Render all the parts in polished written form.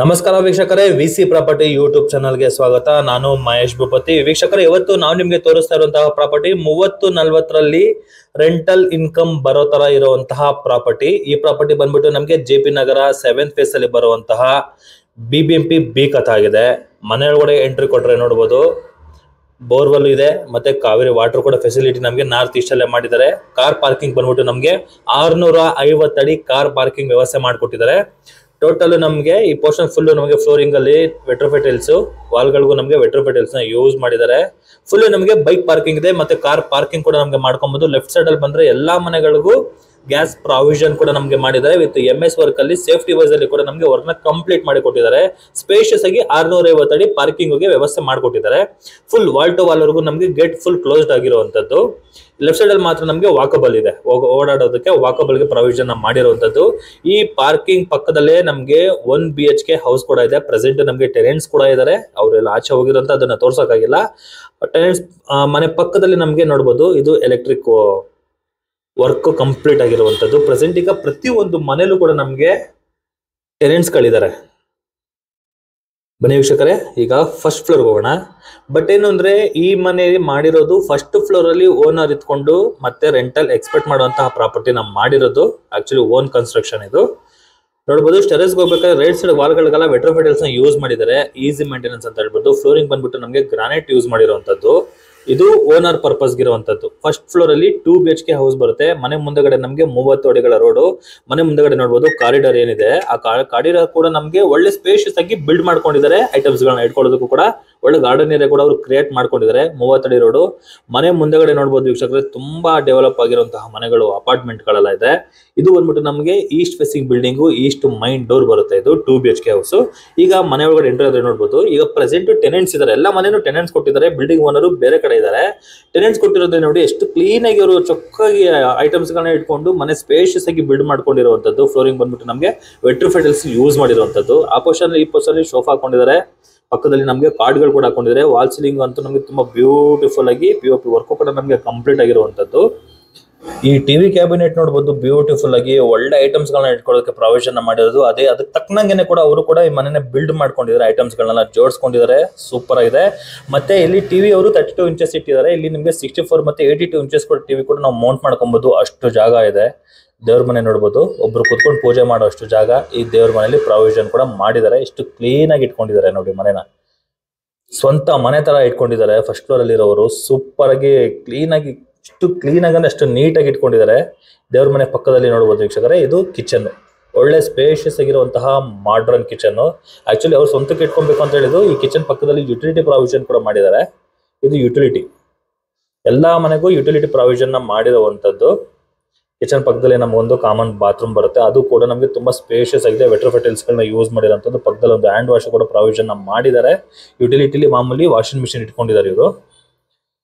ನಮಸ್ಕಾರ ವೀಕ್ಷಕರೇ, VC property YouTube ಚಾನಲ್ಗೆ ಸ್ವಾಗತ. ನಾನು ಮಹೇಶ್ ಭೂಪತಿ. ವೀಕ್ಷಕರೇ, ಇವತ್ತು ನಾವು ನಿಮ್ಗೆ ತೋರಿಸ್ತಾ ಇರುವಂತಹ ಪ್ರಾಪರ್ಟಿ 30-40ರಲ್ಲಿ ರೆಂಟಲ್ ಇನ್ಕಮ್ ಬರೋ ತರ ಇರುವಂತಹ ಪ್ರಾಪರ್ಟಿ. ಈ ಪ್ರಾಪರ್ಟಿ ಬಂದ್ಬಿಟ್ಟು ನಮಗೆ ಜೆಪಿ ನಗರ 7th ಫೇಸ್ ಅಲ್ಲಿ ಬರುವಂತಹ BBMP ಬಿ ಕಥಾ ಆಗಿದೆ. ಮನೆ ಒಳಗಡೆ ಎಂಟ್ರಿ ಕೊಟ್ರೆ ನೋಡಬಹುದು ಬೋರ್ವೆಲ್ ಇದೆ, ಮತ್ತೆ ಕಾವೇರಿ ವಾಟರ್ ಕೂಡ ಫೆಸಿಲಿಟಿ ನಮಗೆ ನಾರ್ತ್ ಈಸ್ಟ್ ಅಲ್ಲೇ ಮಾಡಿದ್ದಾರೆ. ಕಾರ್ ಪಾರ್ಕಿಂಗ್ ಬಂದ್ಬಿಟ್ಟು ನಮಗೆ 650 ಅಡಿ ಕಾರ್ ಪಾರ್ಕಿಂಗ್ ವ್ಯವಸ್ಥೆ ಮಾಡಿಕೊಟ್ಟಿದ್ದಾರೆ. ಟೋಟಲ್ ನಮಗೆ ಈ ಪೋರ್ಷನ್ ಫುಲ್ ನಮಗೆ ಫ್ಲೋರಿಂಗ್ ಅಲ್ಲಿ ವೆಟ್ರೋಫೈ ಟೈಲ್ಸ್, ವಾಲ್ಗಳಿಗೂ ನಮಗೆ ವೆಟ್ರೋಫೈ ಟೈಲ್ಸ್ ನ ಯೂಸ್ ಮಾಡಿದ್ದಾರೆ. ಫುಲ್ ನಮಗೆ ಬೈಕ್ ಪಾರ್ಕಿಂಗ್ ಇದೆ, ಮತ್ತೆ ಕಾರ್ ಪಾರ್ಕಿಂಗ್ ಕೂಡ ನಮಗೆ ಮಾಡ್ಕೊಬಹುದು. ಲೆಫ್ಟ್ ಸೈಡ್ ಅಲ್ಲಿ ಬಂದ್ರೆ ಎಲ್ಲಾ ಮನೆಗಳಿಗೂ ಗ್ಯಾಸ್ ಪ್ರಾವಿಷನ್ ಕೂಡ ನಮಗೆ ಮಾಡಿದ್ದಾರೆ. ವಿತ್ MS ವರ್ಕ್ ಅಲ್ಲಿ ಸೇಫ್ಟಿ ವೈಸ್ ಅಲ್ಲಿ ಕೂಡ ನಮಗೆ ವರ್ಕ್ ನ ಕಂಪ್ಲೀಟ್ ಮಾಡಿ ಕೊಟ್ಟಿದ್ದಾರೆ. ಸ್ಪೇಷಿಯಸ್ ಆಗಿ 650 ಅಡಿ ಪಾರ್ಕಿಂಗ್ ಗೆ ವ್ಯವಸ್ಥೆ ಮಾಡಿಕೊಟ್ಟಿದ್ದಾರೆ. ಫುಲ್ ವಾಲ್ ಟು ವಾಲ್ ವರೆಗೂ ನಮಗೆ ಗೇಟ್ ಫುಲ್ ಕ್ಲೋಸ್ಡ್ ಆಗಿರುವಂತದ್ದು. ಲೆಫ್ಟ್ ಸೈಡ್ ಅಲ್ಲಿ ಮಾತ್ರ ನಮಗೆ ವಾಕಬಲ್ ಇದೆ, ಓಡಾಡೋದಕ್ಕೆ ವಾಕಬಲ್ ಗೆ ಪ್ರಾವಿಷನ್ ಮಾಡಿರುವಂತದ್ದು. ಈ ಪಾರ್ಕಿಂಗ್ ಪಕ್ಕದಲ್ಲೇ ನಮಗೆ 1 BHK ಹೌಸ್ ಕೂಡ ಇದೆ. ಪ್ರೆಸೆಂಟ್ ನಮಗೆ ಟೆನೆಂಟ್ಸ್ ಕೂಡ ಇದ್ದಾರೆ, ಅವರೆಲ್ಲ ಆಚೆ ಹೋಗಿರೋಂತ ಅದನ್ನ ತೋರ್ಸೋಕ್ಕಾಗಿಲ್ಲ. ಟೆನೆಂಟ್ಸ್ ಮನೆ ಪಕ್ಕದಲ್ಲಿ ನಮಗೆ ನೋಡಬಹುದು, ಇದು ಎಲೆಕ್ಟ್ರಿಕ್ ವರ್ಕ್ ಕಂಪ್ಲೀಟ್ ಆಗಿರುವಂತದ್ದು. ಪ್ರೆಸೆಂಟ್ ಈಗ ಪ್ರತಿಯೊಂದು ಮನೇಲೂ ಕೂಡ ನಮಗೆ ಟೆನೆಂಟ್ಸ್ ಗಳಿದ್ದಾರೆ. ಬನ್ನಿ ವೀಕ್ಷಕರೇ, ಈಗ ಫಸ್ಟ್ ಫ್ಲೋರ್ ಹೋಗೋಣ. ಬಟ್ ಏನು ಅಂದ್ರೆ, ಈ ಮನೆ ಮಾಡಿರೋದು ಫಸ್ಟ್ ಫ್ಲೋರ್ ಅಲ್ಲಿ ಓನರ್ ಇತ್ಕೊಂಡು ಮತ್ತೆ ರೆಂಟಲ್ ಎಕ್ಸ್ಪೆಕ್ಟ್ ಮಾಡುವಂತಹ ಪ್ರಾಪರ್ಟಿನ ಮಾಡಿರೋದು. ಆಕ್ಚುಲಿ ಓನ್ ಕನ್ಸ್ಟ್ರಕ್ಷನ್ ಇದು. ನೋಡಬಹುದು ಸ್ಟೆರೇಸ್ ಹೋಗ್ಬೇಕಾದ್ರೆ ರೈಟ್ ಸೈಡ್ ವಾಲ್ಗಳಿಗೆಲ್ಲ ವೆಟ್ರೋಫೈ ಟೈಲ್ಸ್ ನ ಯೂಸ್ ಮಾಡಿದ್ದಾರೆ. ಈಸಿ ಮೇಂಟೆನೆನ್ಸ್ ಅಂತ ಹೇಳ್ಬೋದು. ಫ್ಲೋರಿಂಗ್ ಬಂದ್ಬಿಟ್ಟು ನಮಗೆ ಗ್ರಾನೈಟ್ ಯೂಸ್ ಮಾಡಿರುವಂತದ್ದು. ಇದು ಓನರ್ ಪರ್ಪಸ್ ಗಿರುವಂತದ್ದು. ಫಸ್ಟ್ ಫ್ಲೋರ್ ಅಲ್ಲಿ 2 BHK ಹೌಸ್ ಬರುತ್ತೆ. ಮನೆ ಮುಂದಗಡೆ ನಮಗೆ 30 ಅಡಿಗಳ ರೋಡ್. ಮನೆ ಮುಂದಗಡೆ ನೋಡಬಹುದು ಕಾರಿಡಾರ್ ಏನಿದೆ, ಆ ಕಾರಿಡಾರ್ ಕೂಡ ನಮಗೆ ಒಳ್ಳೆ ಸ್ಪೇಷಿಯಸ್ ಆಗಿ ಬಿಲ್ಡ್ ಮಾಡ್ಕೊಂಡಿದ್ದಾರೆ. ಐಟಮ್ಸ್ ಗಳನ್ನ ಇಟ್ಕೊಳ್ಳೋದಕ್ಕೂ ಕೂಡ ಒಳ್ಳೆ ಗಾರ್ಡನ್ ಏರಿಯಾ ಕೂಡ ಅವರು ಕ್ರಿಯೇಟ್ ಮಾಡ್ಕೊಂಡಿದ್ದಾರೆ. 30 ಅಡಿ ರೋಡ್. ಮನೆ ಮುಂದಗಡೆ ನೋಡಬಹುದು ವೀಕ್ಷಕರೇ, ತುಂಬಾ ಡೆವಲಪ್ ಆಗಿರುವಂತಹ ಮನೆಗಳು, ಅಪಾರ್ಟ್ಮೆಂಟ್ ಗಳೆಲ್ಲ ಇದೆ. ಇದು ಬಂದ್ಬಿಟ್ಟು ನಮಗೆ East facing building, East main door ಬರುತ್ತೆ. ಇದು 2 BHK ಹೌಸ್. ಈಗ ಮನೆ ಒಳಗಡೆ ಎಂಟ್ರಿ ಆದ್ರೆ ನೋಡಬಹುದು, ಈಗ ಪ್ರೆಸೆಂಟ್ ಟೆನೆಂಟ್ಸ್ ಇದಾರೆ. ಎಲ್ಲ ಮನೆನೂ ಟೆನೆಂಟ್ಸ್ ಕೊಟ್ಟಿದ್ದಾರೆ. ಬಿಲ್ಡಿಂಗ್ ಓನರ್ ಬೇರೆ ಕಡೆ ಇದ್ದಾರೆ. ಟೆನೆಂಟ್ಸ್ ಕೊಟ್ಟಿರೋದ್ರೆ ನೋಡಿ ಎಷ್ಟು ಕ್ಲೀನ್ ಆಗಿ ಅವರು ಚೊಕ್ಕಾಗಿ ಐಟಮ್ಸ್ ಗಳನ್ನ ಇಟ್ಕೊಂಡು ಮನೆ ಸ್ಪೇಷಿಯಸ್ ಆಗಿ ಬಿಲ್ಡ್ ಮಾಡ್ಕೊಂಡಿರುವಂತದ್ದು. ಫ್ಲೋರಿಂಗ್ ಬಂದ್ಬಿಟ್ಟು ನಮಗೆ ವೆಟ್ರೋಫೈ ಟೈಲ್ಸ್ ಯೂಸ್ ಮಾಡಿರುವಂತದ್ದು. ಆ ಪೋರ್ಷನ್ ಈ ಪೋರ್ಷನ್ ಸೋಫಾ ಹಾಕೊಂಡಿದ್ದಾರೆ. ಪಕ್ಕದಲ್ಲಿ ನಮಗೆ ಕಾರ್ಡ್ಗಳು ಕೂಡ ಹಾಕೊಂಡಿದ್ದಾರೆ. ವಾಲ್ ಸೀಲಿಂಗ್ ಅಂತೂ ನಮಗೆ ತುಂಬಾ ಬ್ಯೂಟಿಫುಲ್ ಆಗಿ POP ವರ್ಕ್ ಕೂಡ ನಮಗೆ ಕಂಪ್ಲೀಟ್ ಆಗಿರುವಂತದ್ದು. ಈ ಟಿವಿ ಕ್ಯಾಬಿನೆಟ್ ನೋಡಬಹುದು, ಬ್ಯೂಟಿಫುಲ್ ಆಗಿ ಒಳ್ಳೆ ಐಟಮ್ಸ್ ಗಳನ್ನ ಇಟ್ಕೊಳ್ಳೋಕೆ ಪ್ರಾವಿಷನ್ ಮಾಡಿರೋದು. ಅದಕ್ಕೆ ತಕ್ಕನಂಗೆನೆ ಕೂಡ ಅವರು ಕೂಡ ಈ ಮನೆನ ಬಿಲ್ಡ್ ಮಾಡ್ಕೊಂಡಿದ್ದಾರೆ. ಐಟಮ್ಸ್ ಗಳನ್ನೆಲ್ಲ ಜೋಡಿಸ್ಕೊಂಡಿದ್ದಾರೆ. ಸೂಪರ್ ಆಗಿದೆ. ಮತ್ತೆ ಇಲ್ಲಿ ಟಿವಿ ಅವರು 32 ಇಂಚಸ್ ಇಟ್ಟಿದ್ದಾರೆ. ಇಲ್ಲಿ ನಿಮಗೆ 64 ಮತ್ತೆ 82 ಇಂಚಸ್ ಕೂಡ ಟಿವಿ ಕೂಡ ನಾವು ಮೌಂಟ್ ಮಾಡ್ಕೊಬಹುದು. ಅಷ್ಟು ಜಾಗ ಇದೆ. ದೇವ್ರ ಮನೆ ನೋಡಬಹುದು, ಒಬ್ರು ಕುತ್ಕೊಂಡು ಪೂಜೆ ಮಾಡೋ ಅಷ್ಟು ಜಾಗ ಈ ದೇವ್ರ ಮನೆಯಲ್ಲಿ ಪ್ರಾವಿಷನ್ ಕೂಡ ಮಾಡಿದ್ದಾರೆ. ಎಷ್ಟು ಕ್ಲೀನ್ ಆಗಿ ಇಟ್ಕೊಂಡಿದ್ದಾರೆ ನೋಡಿ ಮನೆನ. ಸ್ವಂತ ಮನೆ ತರ ಇಟ್ಕೊಂಡಿದ್ದಾರೆ. ಫಸ್ಟ್ ಫ್ಲೋರ್ ಅಲ್ಲಿ ಇರೋರು ಸೂಪರ್ ಆಗಿ ಕ್ಲೀನ್ ಆಗಿ, ಎಷ್ಟು ಕ್ಲೀನ್ ಆಗಿ ಅಂದ್ರೆ ಅಷ್ಟು ನೀಟಾಗಿ ಇಟ್ಕೊಂಡಿದ್ದಾರೆ. ದೇವ್ರ ಮನೆ ಪಕ್ಕದಲ್ಲಿ ನೋಡಬಹುದು ವೀಕ್ಷಕರೇ, ಇದು ಕಿಚನ್. ಒಳ್ಳೆ ಸ್ಪೇಷಿಯಸ್ ಆಗಿರುವಂತಹ ಮಾಡರ್ನ್ ಕಿಚನ್. ಆಕ್ಚುಲಿ ಅವ್ರು ಸ್ವಂತಕ್ಕೆ ಇಟ್ಕೊಬೇಕು ಅಂತ ಹೇಳಿದ್ರು. ಈ ಕಿಚನ್ ಪಕ್ಕದಲ್ಲಿ ಯುಟಿಲಿಟಿ ಪ್ರಾವಿಷನ್ ಕೂಡ ಮಾಡಿದ್ದಾರೆ. ಇದು ಯುಟಿಲಿಟಿ, ಎಲ್ಲಾ ಮನೆಗೂ ಯುಟಿಲಿಟಿ ಪ್ರಾವಿಷನ್ ಮಾಡಿರುವಂತದ್ದು. ಕಿಚನ್ ಪಕ್ಕದಲ್ಲಿ ನಮಗೊಂದು ಕಾಮನ್ ಬಾತ್ರೂಮ್ ಬರುತ್ತೆ. ಅದು ಕೂಡ ನಮಗೆ ತುಂಬಾ ಸ್ಪೇಷಿಯಸ್ ಆಗಿದೆ. ವೆಟ್ರೋಫೈ ಟೈಲ್ಸ್ ಗಳನ್ನ ಯೂಸ್ ಮಾಡಿರುವಂತದ್ದು. ಪಕ್ಕದಲ್ಲಿ ಒಂದು ಹ್ಯಾಂಡ್ ವಾಶ್ ಕೂಡ ಪ್ರಾವಿಷನ್ ಮಾಡಿದ್ದಾರೆ. ಯುಟಿಲಿಟಿಲಿ ಮಾಮೂಲಿ ವಾಷಿಂಗ್ ಮಿಷಿನ್ ಇಟ್ಕೊಂಡಿದ್ದಾರೆ ಇವರು.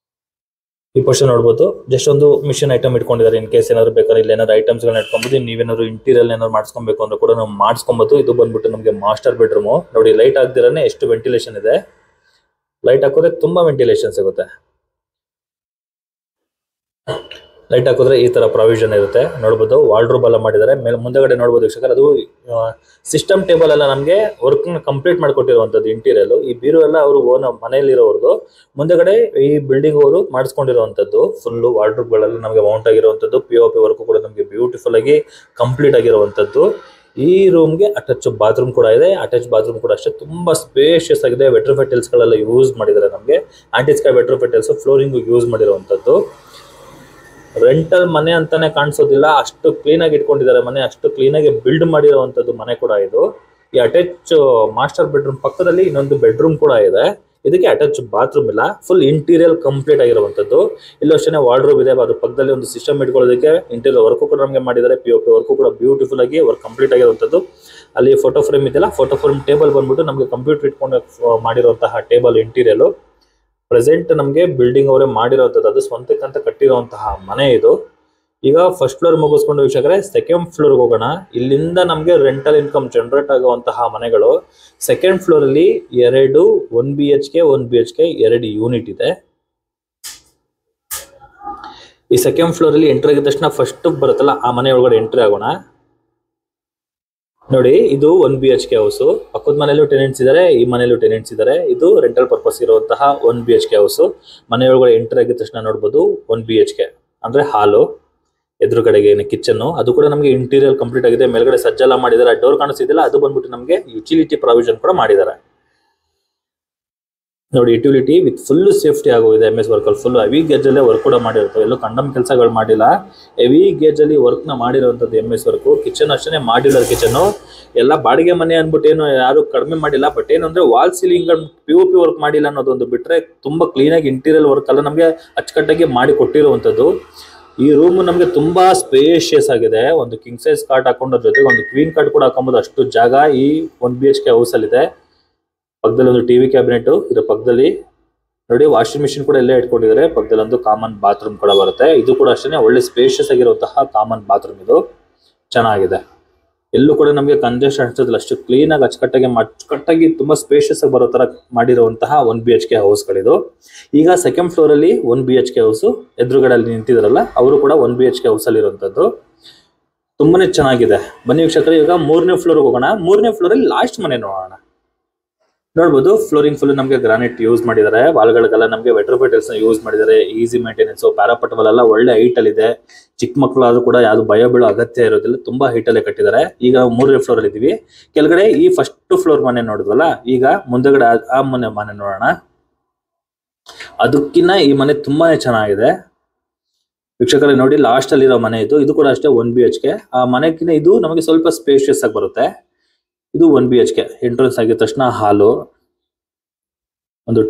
ಈ ಪೋರ್ಷನ್ ನೋಡಬಹುದು, ಜಸ್ಟ್ ಒಂದು ಮಿಷಿನ್ ಐಟಮ್ ಇಟ್ಕೊಂಡಿದ್ದಾರೆ. ಇನ್ ಕೇಸ್ ಏನಾದ್ರು ಬೇಕಾದ್ರೆ ಇಲ್ಲಿ ಏನಾದ್ರು ಐಟಮ್ಸ್ ಗಳನ್ನ ಇಟ್ಕೊಂಬೋದು. ನೀವೇನಾದ್ರು ಇಂಟೀರಿಯರ್ ಏನಾದ್ರು ಮಾಡಿಸ್ಕೊಬೇಕು ಅಂದ್ರೆ ಕೂಡ ನಾವು ಮಾಡಿಸ್ಕೊಬಹುದು. ಇದು ಬಂದ್ಬಿಟ್ಟು ನಮಗೆ ಮಾಸ್ಟರ್ ಬೆಡ್ರೂಮ್. ನೋಡಿ, ಲೈಟ್ ಹಾಕ್ದಿರನೆ ಎಷ್ಟು ವೆಂಟಿಲೇಷನ್ ಇದೆ. ಲೈಟ್ ಹಾಕಿದ್ರೆ ತುಂಬಾ ವೆಂಟಿಲೇಷನ್ ಸಿಗುತ್ತೆ. ಲೈಟ್ ಹಾಕಿದ್ರೆ ಈ ತರ ಪ್ರಾವಿಷನ್ ಇರುತ್ತೆ. ನೋಡಬಹುದು ವಾರ್ಡ್ರೋಬ್ ಎಲ್ಲ ಮಾಡಿದ್ದಾರೆ. ಮೇಲೆ ಮುಂದೆಗಡೆ ನೋಡಬಹುದು ವೀಕ್ಷಕರು, ಅದು ಸಿಸ್ಟಮ್ ಟೇಬಲ್ ಎಲ್ಲ ನಮಗೆ ವರ್ಕ್ ಕಂಪ್ಲೀಟ್ ಮಾಡಿಕೊಟ್ಟಿರುವಂತದ್ದು. ಇಂಟೀರಿಯರ್ ಈ ಬೀರು ಎಲ್ಲ ಅವರು ಓನ್ ಮನೆಯಲ್ಲಿ ಇರೋರ್ದು. ಮುಂದೆಗಡೆ ಈ ಬಿಲ್ಡಿಂಗ್ ಅವರು ಮಾಡಿಸ್ಕೊಂಡಿರುವಂತದ್ದು. ಫುಲ್ ವಾರ್ಡ್ರೋಬ್ ಗಳೆಲ್ಲ ನಮಗೆ ಮೌಂಟ್ ಆಗಿರುವಂತದ್ದು. POP ವರ್ಕ್ ಕೂಡ ನಮಗೆ ಬ್ಯೂಟಿಫುಲ್ ಆಗಿ ಕಂಪ್ಲೀಟ್ ಆಗಿರುವಂತದ್ದು. ಈ ರೂಮ್ಗೆ ಅಟ್ಯಾಚ್ ಬಾತ್ರೂಮ್ ಕೂಡ ಇದೆ. ಅಟ್ಯಾಚ್ ಬಾತ್ರೂಮ್ ಕೂಡ ಅಷ್ಟೇ ತುಂಬಾ ಸ್ಪೇಷಿಯಸ್ ಆಗಿದೆ. ವೆಟ್ರೋಫೈ ಟೈಲ್ಸ್ ಗಳೆಲ್ಲ ಯೂಸ್ ಮಾಡಿದ್ದಾರೆ. ನಮಗೆ anti skid vitrified tiles flooring use ಮಾಡಿರುವಂತದ್ದು. ರೆಂಟಲ್ ಮನೆ ಅಂತಾನೆ ಕಾಣಿಸೋದಿಲ್ಲ, ಅಷ್ಟು ಕ್ಲೀನ್ ಆಗಿ ಇಟ್ಕೊಂಡಿದ್ದಾರೆ ಮನೆ. ಅಷ್ಟು ಕ್ಲೀನ್ ಆಗಿ ಬಿಲ್ಡ್ ಮಾಡಿರುವಂತದ್ದು ಮನೆ ಕೂಡ ಇದು. ಈ ಅಟ್ಯಾಚ್ ಮಾಸ್ಟರ್ ಬೆಡ್ರೂಮ್ ಪಕ್ಕದಲ್ಲಿ ಇನ್ನೊಂದು ಬೆಡ್ರೂಮ್ ಕೂಡ ಇದೆ. ಇದಕ್ಕೆ ಅಟ್ಯಾಚ್ ಬಾತ್ರೂಮ್ ಇಲ್ಲ. ಫುಲ್ ಇಂಟೀರಿಯರ್ ಕಂಪ್ಲೀಟ್ ಆಗಿರುವಂತದ್ದು. ಇಲ್ಲೂ ಅಷ್ಟೇ ವಾರ್ಡ್ರೋಬ್ ಇದೆ. ಅದ್ರ ಪಕ್ಕದಲ್ಲಿ ಒಂದು ಸಿಸ್ಟಮ್ ಇಟ್ಕೊಳ್ಳೋದಕ್ಕೆ ಇಂಟೀರಿಯರ್ ವರ್ಕ್ ಕೂಡ ನಮಗೆ ಮಾಡಿದ್ದಾರೆ. POP ವರ್ಕ್ ಕೂಡ ಬ್ಯೂಟಿಫುಲ್ ಆಗಿ ವರ್ಕ್ ಕಂಪ್ಲೀಟ್ ಆಗಿರುವಂತದ್ದು. ಅಲ್ಲಿ ಫೋಟೋ ಫ್ರೇಮ್ ಇದೆಯಲ್ಲ, ಫೋಟೋ ಫ್ರೇಮ್ ಟೇಬಲ್ ಬಂದ್ಬಿಟ್ಟು ನಮಗೆ ಕಂಪ್ಯೂಟರ್ ಇಟ್ಕೊಂಡು ಮಾಡಿರುವಂತಹ ಟೇಬಲ್ ಇಂಟೀರಿಯರ್. ಪ್ರೆಸೆಂಟ್ ನಮಗೆ ಬಿಲ್ಡಿಂಗ್ ಅವರೇ ಮಾಡಿರುವಂತದ್ದು. ಅದು ಸ್ವಂತಕ್ಕಂತ ಕಟ್ಟಿರುವಂತಹ ಮನೆ ಇದು. ಈಗ ಫಸ್ಟ್ ಫ್ಲೋರ್ ಮುಗಿಸ್ಕೊಂಡು ವೀಕ್ಷಕರೇ ಸೆಕೆಂಡ್ ಫ್ಲೋರ್ ಹೋಗೋಣ. ಇಲ್ಲಿಂದ ನಮಗೆ ರೆಂಟಲ್ ಇನ್ಕಮ್ ಜನರೇಟ್ ಆಗುವಂತಹ ಮನೆಗಳು. ಸೆಕೆಂಡ್ ಫ್ಲೋರ್ ಅಲ್ಲಿ 1 BHK 1 BHK 2 ಯೂನಿಟ್ ಇದೆ. ಈ ಸೆಕೆಂಡ್ ಫ್ಲೋರ್ ಅಲ್ಲಿ ಎಂಟ್ರಿ ಆಗಿದ ತಕ್ಷಣ ಫಸ್ಟ್ ಬರುತ್ತಲ್ಲ ಆ ಮನೆ ಒಳಗಡೆ ಎಂಟ್ರಿ ಆಗೋಣ. ನೋಡಿ ಇದು 1 BHK ಹೌಸ್. ಪಕ್ಕದ ಮನೆಯಲ್ಲೂ ಟೆನೆಂಟ್ಸ್ ಇದಾರೆ, ಈ ಮನೆಯಲ್ಲೂ ಟೆನೆಂಟ್ಸ್ ಇದಾರೆ. ಇದು ರೆಂಟಲ್ ಪರ್ಪಸ್ ಇರುವಂತಹ 1 BHK ಹೌಸ್. ಮನೆಯೊಳಗಡೆ ಎಂಟರ್ ಆಗಿದ ತಕ್ಷಣ ನೋಡಬಹುದು 1 BHK ಅಂದ್ರೆ ಹಾಲು, ಎದುರುಗಡೆಗೆ ಕಿಚನ್, ಅದು ಕೂಡ ನಮಗೆ ಇಂಟೀರಿಯರ್ ಕಂಪ್ಲೀಟ್ ಆಗಿದೆ. ಮೇಲ್ಗಡೆ ಸಜ್ಜೆಲ್ಲ ಮಾಡಿದ್ದಾರೆ. ಡೋರ್ ಕಾಣಿಸ್ತಿದೆಯಲ್ಲ, ಅದು ಬಂದ್ಬಿಟ್ಟು ನಮಗೆ ಯುಟಿಲಿಟಿ ಪ್ರಾವಿಷನ್ ಕೂಡ ಮಾಡಿದ್ದಾರೆ. ನೋಡಿ ಯುಟಿಲಿಟಿ ವಿತ್ ಫುಲ್ ಸೇಫ್ಟಿ ಆಗೋಗಿದೆ. MS ವರ್ಕ್ ಅಲ್ಲಿ ಫುಲ್ ಹೆವಿ ಗೇಜ್ ಅಲ್ಲೇ ವರ್ಕ್ ಕೂಡ ಮಾಡಿರ್ತವೆ. ಎಲ್ಲೂ ಕಂಡಮ್ ಕೆಲಸಗಳು ಮಾಡಿಲ್ಲ, ಹೆವಿ ಗೇಜ್ ಅಲ್ಲಿ ವರ್ಕ್ ನ ಮಾಡಿರುವಂತದ್ದು MS ವರ್ಕ್. ಕಿಚನ್ ಅಷ್ಟೇ ಮಾಡ್ಯುಲರ್ ಕಿಚನ್. ಎಲ್ಲ ಬಾಡಿಗೆ ಮನೆ ಅನ್ಬಿಟ್ಟು ಏನು ಯಾರು ಕಡಿಮೆ ಮಾಡಿಲ್ಲ. ಬಟ್ ಏನಂದ್ರೆ ವಾಲ್ ಸೀಲಿಂಗ್ POP ವರ್ಕ್ ಮಾಡಿಲ್ಲ ಅನ್ನೋದೊಂದು ಬಿಟ್ರೆ ತುಂಬಾ ಕ್ಲೀನ್ ಆಗಿ ಇಂಟೀರಿಯರ್ ವರ್ಕ್ ಎಲ್ಲ ನಮಗೆ ಅಚ್ಚುಕಟ್ಟಾಗಿ ಮಾಡಿ ಕೊಟ್ಟಿರುವಂತದ್ದು. ಈ ರೂಮ್ ನಮಗೆ ತುಂಬಾ ಸ್ಪೇಷಿಯಸ್ ಆಗಿದೆ. ಒಂದು ಕಿಂಗ್ ಸೈಜ್ ಕಾಟ್ ಹಾಕೊಂಡ್ರ ಜೊತೆಗೆ ಒಂದು ಕ್ವೀನ್ ಕಾಟ್ ಕೂಡ ಹಾಕೊಬಹುದು, ಅಷ್ಟು ಜಾಗ ಈ 1 BHK ಹೌಸ್ ಅಲ್ಲಿ ಇದೆ. ಪಕ್ಕದಲ್ಲಿ ಒಂದು ಟಿವಿ ಕ್ಯಾಬಿನೆಟ್, ಇದ್ರ ಪಕ್ಕದಲ್ಲಿ ನೋಡಿ ವಾಷಿಂಗ್ ಮಿಷಿನ್ ಕೂಡ ಇಲ್ಲೇ ಇಟ್ಕೊಂಡಿದ್ದಾರೆ. ಪಕ್ಕದಲ್ಲಿ ಒಂದು ಕಾಮನ್ ಬಾತ್ರೂಮ್ ಕೂಡ ಬರುತ್ತೆ. ಇದು ಕೂಡ ಅಷ್ಟೇ ಒಳ್ಳೆ ಸ್ಪೇಷಿಯಸ್ ಆಗಿರುವಂತಹ ಕಾಮನ್ ಬಾತ್ರೂಮ್. ಇದು ಚೆನ್ನಾಗಿದೆ. ಎಲ್ಲೂ ಕೂಡ ನಮಗೆ ಕಂಜೆಷನ್ ಅನ್ಸೋದಿಲ್ಲ, ಅಷ್ಟು ಕ್ಲೀನ್ ಆಗಿ ಅಚ್ಚುಕಟ್ಟಾಗಿ ತುಂಬಾ ಸ್ಪೇಷಿಯಸ್ ಆಗಿ ಬರೋ ತರ ಮಾಡಿರುವಂತಹ 1 BHK ಹೌಸ್ಗಳಿದು. ಈಗ ಸೆಕೆಂಡ್ ಫ್ಲೋರ್ ಅಲ್ಲಿ 1 BHK ಹೌಸ್, ಎದುರುಗಡೆ ಅಲ್ಲಿ ನಿಂತಿದಾರಲ್ಲ ಅವರು ಕೂಡ 1 BHK ಹೌಸ್ ಅಲ್ಲಿ ಇರುವಂತದ್ದು. ತುಂಬಾನೇ ಚೆನ್ನಾಗಿದೆ. ಬನ್ನಿ ವೀಕ್ಷಕರೇ, ಈಗ 3ನೇ ಫ್ಲೋರ್ ಹೋಗೋಣ. 3ನೇ ಫ್ಲೋರ್ ಅಲ್ಲಿ ಲಾಸ್ಟ್ ಮನೆ ನೋಡೋಣ. ನೋಡಬಹುದು ಫ್ಲೋರಿಂಗ್ ಫುಲ್ ನಮಗೆ ಗ್ರಾನೈಟ್ ಯೂಸ್ ಮಾಡಿದ್ದಾರೆ. ವಾಲ್ಗಳಿಗೆಲ್ಲ ನಮಗೆ ವೆಟ್ರೋಫೈಟಲ್ಸ್ ಯೂಸ್ ಮಾಡಿದ್ದಾರೆ. Easy maintenance. ಪ್ಯಾರಾಪಟವಲ್ ಎಲ್ಲ ಒಳ್ಳೆ ಹೈಟ್ ಅಲ್ಲಿ ಇದೆ. ಚಿಕ್ಕ ಮಕ್ಕಳು ಆದ್ರೂ ಕೂಡ ಯಾವ್ದು ಭಯ ಬೀಳೋ ಅಗತ್ಯ ಇರೋದಿಲ್ಲ, ತುಂಬಾ ಹೈಟ್ ಅಲ್ಲೇ ಕಟ್ಟಿದ್ದಾರೆ. ಈಗ ನಾವು 3ನೇ ಫ್ಲೋರ್ ಅಲ್ಲಿ ಇದೀವಿ. ಕೆಳಗಡೆ ಈ ಫಸ್ಟ್ ಫ್ಲೋರ್ ಮನೆ ನೋಡಿದ್ವಲ್ಲ, ಈಗ ಮುಂದಗಡೆ ಆ ಮನೆ ನೋಡೋಣ. ಅದಕ್ಕಿನ್ನ ಈ ಮನೆ ತುಂಬಾನೇ ಚೆನ್ನಾಗಿದೆ ವೀಕ್ಷಕರೇ. ನೋಡಿ ಲಾಸ್ಟ್ ಅಲ್ಲಿ ಇರೋ ಮನೆ ಇದು ಕೂಡ ಅಷ್ಟೇ 1 BHK. ಆ ಮನೆಗಿನ್ನ ಇದು ನಮಗೆ ಸ್ವಲ್ಪ ಸ್ಪೇಷಿಯಸ್ ಆಗಿ ಬರುತ್ತೆ. ಇದು 1 BHK. ಎಂಟ್ರೆನ್ಸ್ ಆಗಿದ ತಕ್ಷಣ ಹಾಲು, ಒಂದು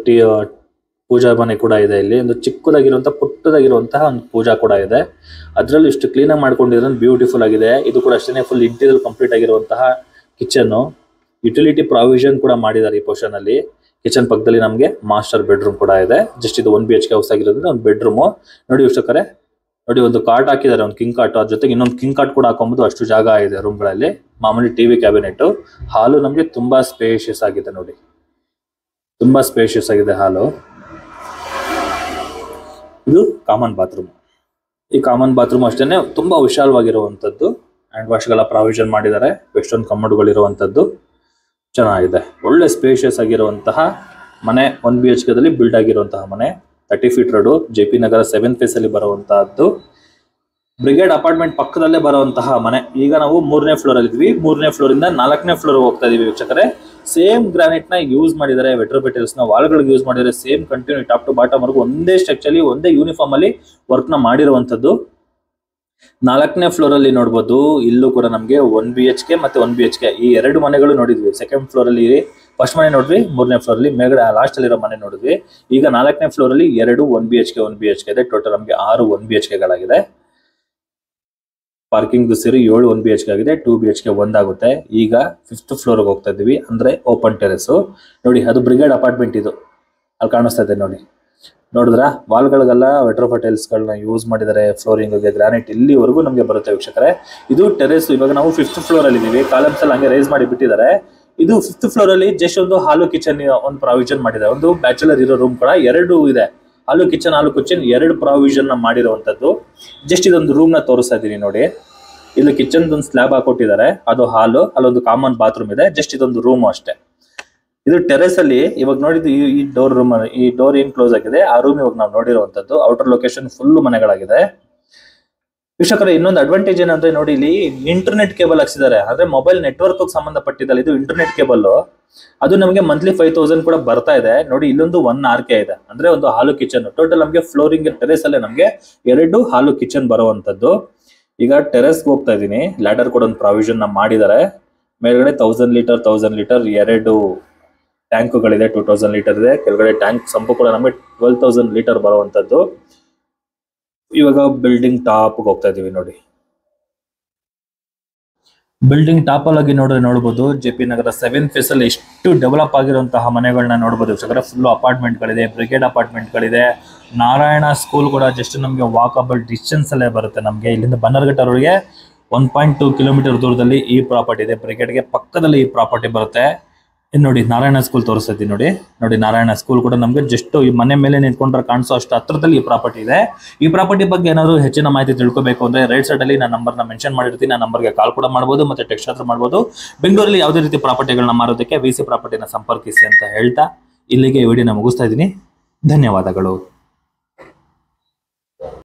ಪೂಜಾ ಮನೆ ಕೂಡ ಇದೆ. ಇಲ್ಲಿ ಒಂದು ಚಿಕ್ಕದಾಗಿರುವಂತಹ ಪುಟ್ಟದಾಗಿರುವಂತಹ ಒಂದು ಪೂಜಾ ಕೂಡ ಇದೆ. ಅದರಲ್ಲಿ ಇಷ್ಟು ಕ್ಲೀನ್ ಆಗಿ ಮಾಡ್ಕೊಂಡಿದ್ರೆ ಬ್ಯೂಟಿಫುಲ್ ಆಗಿದೆ. ಇದು ಕೂಡ ಅಷ್ಟೇ ಫುಲ್ ಇಂಟೀರಿಯರ್ ಕಂಪ್ಲೀಟ್ ಆಗಿರುವಂತಹ ಕಿಚನ್. ಯುಟಿಲಿಟಿ ಪ್ರಾವಿಷನ್ ಕೂಡ ಮಾಡಿದ್ದಾರೆ ಈ ಪೋರ್ಷನ್ ಅಲ್ಲಿ. ಕಿಚನ್ ಪಕ್ಕದಲ್ಲಿ ನಮಗೆ ಮಾಸ್ಟರ್ ಬೆಡ್ರೂಮ್ ಕೂಡ ಇದೆ. ಜಸ್ಟ್ ಇದು 1 BHK ಹೌಸ್ ಆಗಿರೋದ್ರಿಂದ ಒಂದು ಬೆಡ್ರೂಮ್. ನೋಡಿ ವೀಕ್ಷಕರೇ, ನೋಡಿ ಒಂದು ಕಾಟ್ ಹಾಕಿದ್ದಾರೆ, ಒಂದು ಕಿಂಗ್ ಕಾಟ್. ಅದ್ರ ಜೊತೆಗೆ ಇನ್ನೊಂದು ಕಿಂಗ್ ಕಾಟ್ ಕೂಡ ಹಾಕೊಬಹುದು, ಅಷ್ಟು ಜಾಗ ಇದೆ ರೂಮ್ ಗಳಲ್ಲಿ. ಮಾಮೂಲಿ ಟಿವಿ ಕ್ಯಾಬಿನೆಟ್. ಹಾಲು ನಮಗೆ ತುಂಬಾ ಸ್ಪೇಷಿಯಸ್ ಆಗಿದೆ. ನೋಡಿ ತುಂಬಾ ಸ್ಪೇಷಿಯಸ್ ಆಗಿದೆ ಹಾಲು. ಇದು ಕಾಮನ್ ಬಾತ್ರೂಮ್. ಈ ಕಾಮನ್ ಬಾತ್ರೂಮ್ ಅಷ್ಟೇನೆ ತುಂಬಾ ವಿಶಾಲವಾಗಿರುವಂತದ್ದು. ಹ್ಯಾಂಡ್ ವಾಶ್ ಗಳ ಪ್ರಾವಿಷನ್ ಮಾಡಿದ್ದಾರೆ. ವೆಸ್ಟರ್ನ್ ಕಮೋಡ್ಗಳು ಇರುವಂತದ್ದು ಚೆನ್ನಾಗಿದೆ. ಒಳ್ಳೆ ಸ್ಪೇಷಿಯಸ್ ಆಗಿರುವಂತಹ ಮನೆ 1 BHK ದಲ್ಲಿ ಬಿಲ್ಡ್ ಆಗಿರುವಂತಹ ಮನೆ. 30 feet ರೋಡ್, JP ನಗರ 7th phase ಅಲ್ಲಿ ಬರುವಂತಹದ್ದು. ಬ್ರಿಗೇಡ್ ಅಪಾರ್ಟ್ಮೆಂಟ್ ಪಕ್ಕದಲ್ಲೇ ಬರುವಂತಹ ಮನೆ. ಈಗ ನಾವು 3ನೇ ಫ್ಲೋರ್ ಅಲ್ಲಿ ಇದ್ವಿ. 3ನೇ ಫ್ಲೋರ್ ಇಂದ 4ನೇ ಫ್ಲೋರ್ ಹೋಗ್ತಾ ಇದೀವಿ ವೀಕ್ಷಕರೇ. ಸೇಮ್ ಗ್ರಾನೈಟ್ ನ ಯೂಸ್ ಮಾಡಿದ್ದಾರೆ. ವೆಟ್ರೋಫೈಟಲ್ಸ್ ನ ವಾಲ್ ಗಳಿಗೆ ಯೂಸ್ ಮಾಡಿದ್ದಾರೆ. Same continue top to bottom ವರೆಗೂ ಒಂದೇ ಸ್ಟ್ರಕ್ಚರ್, ಒಂದೇ ಯೂನಿಫಾರ್ಮ್ ಅಲ್ಲಿ ವರ್ಕ್ ನ ಮಾಡಿರುವಂತದ್ದು. 4ನೇ ಫ್ಲೋರ್ ಅಲ್ಲಿ ನೋಡಬಹುದು, ಇಲ್ಲೂ ಕೂಡ ನಮಗೆ 1 BHK ಮತ್ತೆ 1 BHK ಈ ಎರಡು ಮನೆಗಳು ನೋಡಿದ್ವಿ. ಸೆಕೆಂಡ್ ಫ್ಲೋರ್ ಅಲ್ಲಿ ಫಸ್ಟ್ ಮನೆ ನೋಡಿದ್ವಿ, 3ನೇ ಫ್ಲೋರ್ ಅಲ್ಲಿ ಮೇಲ್ಗಡೆ ಲಾಸ್ಟ್ ಅಲ್ಲಿರೋ ಮನೆ ನೋಡಿದ್ವಿ. ಈಗ 4ನೇ ಫ್ಲೋರ್ ಅಲ್ಲಿ 2 1 BHK ಇದೆ. ಟೋಟಲ್ ನಮಗೆ 6 1 BHK ಗಳಾಗಿದೆ. ಪಾರ್ಕಿಂಗ್ ಸೇರಿ 7 1 BHK ಆಗಿದೆ. 2 BHK ಒಂದಾಗುತ್ತೆ. ಈಗ 5th ಫ್ಲೋರ್ ಹೋಗ್ತಾ ಇದೀವಿ, ಅಂದ್ರೆ ಓಪನ್ ಟೆರೆಸ್. ನೋಡಿ ಅದು ಬ್ರಿಗೇಡ್ ಅಪಾರ್ಟ್ಮೆಂಟ್. ಇದು ಅಲ್ಲಿ ಕಾಣಿಸ್ತಾ ಇದೆ ನೋಡಿ. ನೋಡಿದ್ರ ವಾಲ್ಗಳಿಗೆಲ್ಲ ವೆಟ್ರೋಫೈಟಲ್ಸ್ ಗಳನ್ನ ಯೂಸ್ ಮಾಡಿದ್ದಾರೆ. ಫ್ಲೋರಿಂಗ್ ಗೆ ಗ್ರಾನೈಟ್ ಇಲ್ಲಿವರೆಗೂ ನಮಗೆ ಬರುತ್ತೆ ವೀಕ್ಷಕರೇ. ಇದು ಟೆರೆಸ್. ಇವಾಗ ನಾವು 5th ಫ್ಲೋರ್ ಅಲ್ಲಿ ಇದೀವಿ. ಕಾಲಮ್ಸ್ ಎಲ್ಲ ಹಂಗೆ ರೈಸ್ ಮಾಡಿ ಬಿಟ್ಟಿದ್ದಾರೆ. ಇದು 5th ಫ್ಲೋರ್ ಅಲ್ಲಿ ಜಸ್ಟ್ ಒಂದು ಹಾಲು ಕಿಚನ್ ಒಂದು ಪ್ರಾವಿಷನ್ ಮಾಡಿದ್ದಾರೆ. ಒಂದು ಬ್ಯಾಚುಲರ್ ಇರೋ ರೂಮ್ ಕೂಡ 2 ಇದೆ. ಹಾಲು ಕಿಚನ್ 2 ಪ್ರಾವಿಷನ್ ಮಾಡಿರುವಂತದ್ದು. ಜಸ್ಟ್ ಇದೊಂದು ರೂಮ್ ನ ತೋರಿಸ್ತಾ ಇದೀನಿ ನೋಡಿ. ಇಲ್ಲಿ ಕಿಚನ್ ಒಂದು ಸ್ಲ್ಯಾಬ್ ಹಾಕೊಟ್ಟಿದ್ದಾರೆ, ಅದು ಹಾಲು. ಅಲ್ಲೊಂದು ಕಾಮನ್ ಬಾತ್ರೂಮ್ ಇದೆ. ಜಸ್ಟ್ ಇದೊಂದು ರೂಮ್ ಅಷ್ಟೇ. ಇದು ಟೆರೆಸ್ ಅಲ್ಲಿ ಇವಾಗ ನೋಡಿದ್ದು ಈ ಡೋರ್ ರೂಮ್, ಈ ಡೋರ್ ಏನ್ ಕ್ಲೋಸ್ ಆಗಿದೆ ಆ ರೂಮ್ ಇವಾಗ ನಾವು ನೋಡಿರುವಂತದ್ದು. ಔಟರ್ ಲೊಕೇಶನ್ ಫುಲ್ ಮನೆಗಳಾಗಿದೆ ವೀಕ್ಷಕರೇ. ಇನ್ನೊಂದು ಅಡ್ವಾಂಟೇಜ್ ಏನಂದ್ರೆ ನೋಡಿ, ಇಲ್ಲಿ ಇಂಟರ್ನೆಟ್ ಕೇಬಲ್ ಹಾಕ್ಸಿದ್ದಾರೆ. ಅಂದ್ರೆ ಮೊಬೈಲ್ ನೆಟ್ವರ್ಕ್ ಸಂಬಂಧಪಟ್ಟಿದ್ದಲ್ಲ ಇದು ಇಂಟರ್ನೆಟ್ ಕೇಬಲ್. ಅದು ನಮಗೆ ಮಂತ್ಲಿ 5000 ಕೂಡ ಬರ್ತಾ ಇದೆ ನೋಡಿ. ಇಲ್ಲೊಂದು 1 RK ಇದೆ, ಅಂದ್ರೆ ಒಂದು ಹಾಲು ಕಿಚನ್. ಟೋಟಲ್ ನಮಗೆ ಫ್ಲೋರಿಂಗ್ ಟೆರೆಸ್ ಅಲ್ಲೇ ನಮಗೆ 2 ಹಾಲು ಕಿಚನ್ ಬರುವಂತದ್ದು. ಈಗ ಟೆರೆಸ್ ಹೋಗ್ತಾ ಇದೀನಿ. ಲ್ಯಾಡರ್ ಕೂಡ ಒಂದು ಪ್ರಾವಿಷನ್ ಮಾಡಿದ್ದಾರೆ. ಮೇಲ್ಗಡೆ 1000 ಲೀಟರ್ 2 ಟ್ಯಾಂಕ್ಗಳಿದೆ. 2000 ಲೀಟರ್ ಇದೆ. ಕೆಳಗಡೆ ಟ್ಯಾಂಕ್ ಸಂಪು ಕೂಡ ನಮಗೆ 12000 ಲೀಟರ್ ಬರುವಂತದ್ದು. ಇವಾಗ ಬಿಲ್ಡಿಂಗ್ ಟಾಪ್ ಹೋಗ್ತಾ ಇದೀವಿ ನೋಡಿ. ಬಿಲ್ಡಿಂಗ್ ಟಾಪ್ ಅಲ್ಲಿ ನೋಡಬಹುದು JP ನಗರ 7th phase ಅಲ್ಲಿ ಎಷ್ಟು ಡೆವಲಪ್ ಆಗಿರುವಂತಹ ಮನೆಗಳನ್ನ ನೋಡಬಹುದು ವೀಕ್ಷಕರೇ. ಫುಲ್ ಅಪಾರ್ಟ್ಮೆಂಟ್ ಗಳಿದೆ, ಬ್ರಿಗೇಡ್ ಅಪಾರ್ಟ್ಮೆಂಟ್ ಗಳಿದೆ. ನಾರಾಯಣ ಸ್ಕೂಲ್ ಕೂಡ ಜಸ್ಟ್ ನಮಗೆ ವಾಕಬಲ್ ಡಿಸ್ಟೆನ್ಸ್ ಅಲ್ಲೇ ಬರುತ್ತೆ. ನಮಗೆ ಇಲ್ಲಿಂದ ಬನ್ನರ್ಘಟ್ಟ ರೋಡ್ಗೆ 1.2 ಕಿಲೋಮೀಟರ್ ದೂರದಲ್ಲಿ ಈ ಪ್ರಾಪರ್ಟಿ ಇದೆ. ಬ್ರಿಗೇಡ್ಗೆ ಪಕ್ಕದಲ್ಲಿ ಈ ಪ್ರಾಪರ್ಟಿ ಬರುತ್ತೆ. ನೋಡಿ ನಾರಾಯಣ ಸ್ಕೂಲ್ ತೋರಿಸ್ತಾ ಇದ್ದೀನಿ ನೋಡಿ ನಾರಾಯಣ ಸ್ಕೂಲ್ ಕೂಡ ನಮ್ಗೆ ಜಸ್ಟ್ ಈ ಮನೆ ಮೇಲೆ ನಿಂತ್ಕೊಂಡ್ರೆ ಕಾಣಿಸೋ ಅಷ್ಟು ಹತ್ರದಲ್ಲಿ ಈ ಪ್ರಾಪರ್ಟಿ ಇದೆ. ಈ ಪ್ರಾಪರ್ಟಿ ಬಗ್ಗೆ ಏನಾದ್ರು ಹೆಚ್ಚಿನ ಮಾಹಿತಿ ತಿಳ್ಕೊಬೇಕು ಅಂದ್ರೆ ರೈಟ್ ಸೈಡ್ ಅಲ್ಲಿ ನಾನು ನಂಬರ್ನ ಮೆನ್ಷನ್ ಮಾಡಿರ್ತೀನಿ. ಆ ನಂಬರ್ಗೆ ಕಾಲ್ ಕೂಡ ಮಾಡಬಹುದು ಮತ್ತೆ ಟೆಕ್ಸ್ಟ್ ಆದ್ರೂ ಮಾಡಬಹುದು. ಬೆಂಗಳೂರಲ್ಲಿ ಯಾವುದೇ ರೀತಿ ಪ್ರಾಪರ್ಟಿಗಳನ್ನ ಮಾರೋದಕ್ಕೆ ವಿಸಿ ಪ್ರಾಪರ್ಟಿನ ಸಂಪರ್ಕಿಸಿ ಅಂತ ಹೇಳ್ತಾ ಇಲ್ಲಿಗೆ ಈ ವಿಡಿಯೋನ ಮುಗಿಸ್ತಾ ಇದ್ದೀನಿ. ಧನ್ಯವಾದಗಳು.